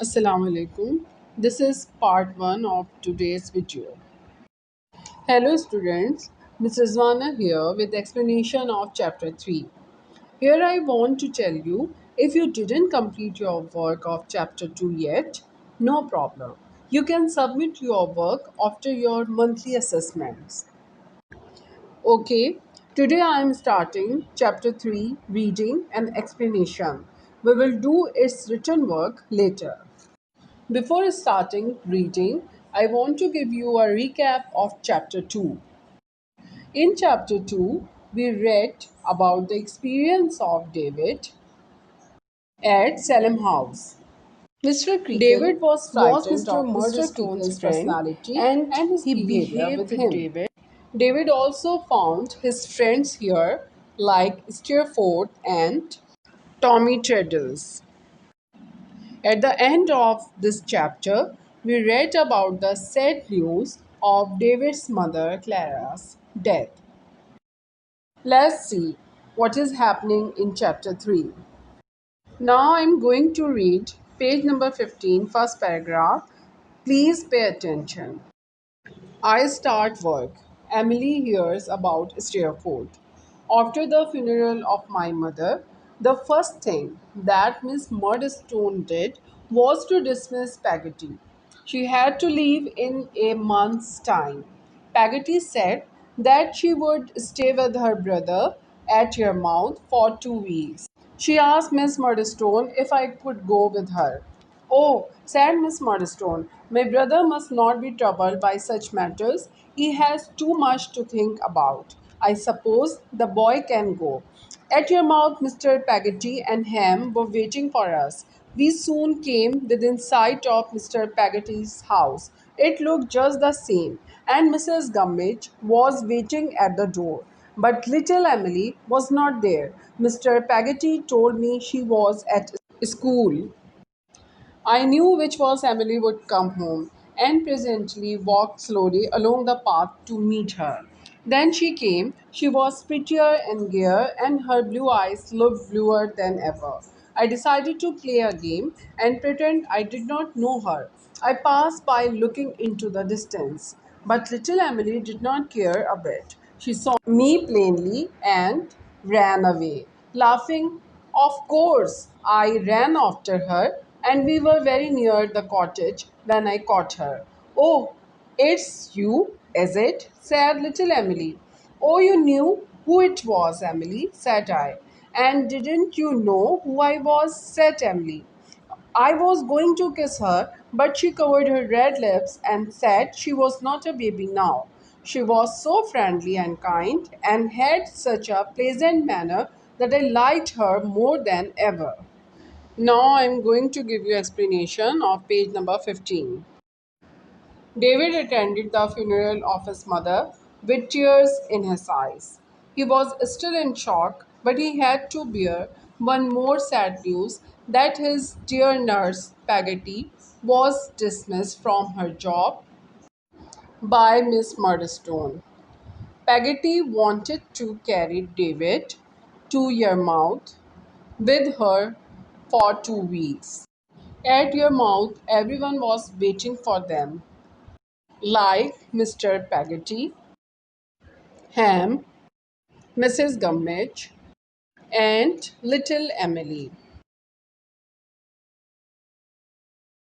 Assalamu alaikum. This is part 1 of today's video. Hello students, Mrs. Wana here with explanation of chapter 3. Here I want to tell you, if you didn't complete your work of chapter 2 yet, no problem. You can submit your work after your monthly assessments. Okay, today I am starting chapter 3 reading and explanation. We will do its written work later. Before starting reading, I want to give you a recap of Chapter 2. In Chapter 2, we read about the experience of David at Salem House. Mr. Creakle David was was frightened Mr. of Mr. Murdstone's Creakle's friend personality and and his he behavior with behaved with him. David. David also found his friends here, like Steerforth and Tommy Treadles. At the end of this chapter, we read about the sad news of David's mother Clara's death. Let's see what is happening in chapter 3. Now I'm going to read page number 15, first paragraph. Please pay attention. I start work. Emily hears about Steerforth. After the funeral of my mother, the first thing that Miss Murdstone did was to dismiss Peggotty. She had to leave in a month's time. Peggotty said that she would stay with her brother at Yarmouth for 2 weeks. She asked Miss Murdstone if I could go with her. Oh, said Miss Murdstone, my brother must not be troubled by such matters. He has too much to think about. I suppose the boy can go. At your mouth, Mr. Peggotty and Ham were waiting for us. We soon came within sight of Mr. Peggotty's house. It looked just the same, and Mrs. Gummidge was waiting at the door. But little Emily was not there. Mr. Peggotty told me she was at school. I knew which was Emily would come home, and presently walked slowly along the path to meet her. Then she came. She was prettier and gayer, and her blue eyes looked bluer than ever. I decided to play a game and pretend I did not know her. I passed by looking into the distance, but little Emily did not care a bit. She saw me plainly and ran away, laughing. Of course, I ran after her, and we were very near the cottage when I caught her. Oh, it's you, is it? Said little Emily. Oh, you knew who it was, Emily, said I. And didn't you know who I was? Said Emily. I was going to kiss her, but she covered her red lips and said she was not a baby now. She was so friendly and kind and had such a pleasant manner that I liked her more than ever. Now I'm going to give you explanation of page number 15. David attended the funeral of his mother with tears in his eyes. He was still in shock, but he had to bear one more sad news that his dear nurse, Peggotty, was dismissed from her job by Miss Murdstone. Peggotty wanted to carry David to Yarmouth with her for 2 weeks. At Yarmouth, everyone was waiting for them, like Mr. Peggotty, Ham, Mrs. Gummidge, and little Emily.